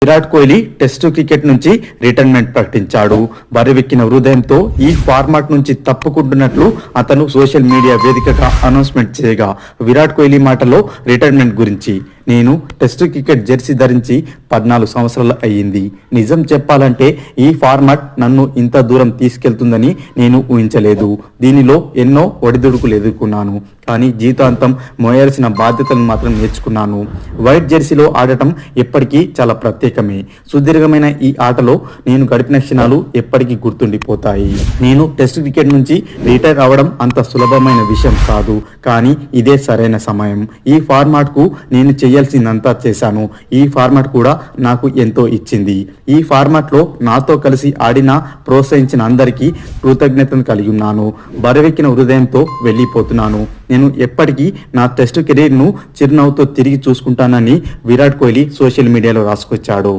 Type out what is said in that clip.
Virat Kohli test cricket నుంచి retirement ప్రకటించాడు. బరివెక్కిన హృదయంతో ఈ ఫార్మాట్ నుంచి తప్పుకుంటున్నట్లు అతను సోషల్ మీడియా వేదికగా అనౌన్స్మెంట్ చేయగా, విరాట్ కోహ్లీ మాటలో రిటైర్మెంట్ గురించి: నేను టెస్టు క్రికెట్ జెర్సీ ధరించి 14 సంవత్సరాలు అయ్యింది. నిజం చెప్పాలంటే ఈ ఫార్మాట్ నన్ను ఇంత దూరం తీసుకెళ్తుందని నేను ఊహించలేదు. దీనిలో ఎన్నో ఒడిదుడుకులు ఎదుర్కొన్నాను, కానీ జీవితాంతం మోయాల్సిన బాధ్యతలను మాత్రం నేర్చుకున్నాను. వైట్ జెర్సీలో ఆడటం ఎప్పటికీ చాలా ప్రత్యేకమే. సుదీర్ఘమైన ఈ ఆటలో నేను గడిపిన క్షణాలు ఎప్పటికీ గుర్తుండిపోతాయి. నేను టెస్టు క్రికెట్ నుంచి రిటైర్ అవ్వడం అంత సులభమైన విషయం కాదు, కానీ ఇదే సరైన సమయం. ఈ ఫార్మాట్కు నేను చేయాల్సిందంతా చేశాను. ఈ ఫార్మాట్ కూడా నాకు ఎంతో ఇచ్చింది. ఈ ఫార్మాట్లో నాతో కలిసి ఆడిన, ప్రోత్సహించిన అందరికీ కృతజ్ఞతను కలిగి ఉన్నాను. బరువెక్కిన హృదయంతో వెళ్ళిపోతున్నాను. నేను ఎప్పటికీ నా టెస్టు కెరీర్ను చిరునవ్వుతో తిరిగి చూసుకుంటానని విరాట్ కోహ్లీ సోషల్ మీడియాలో రాసుకొచ్చాడు.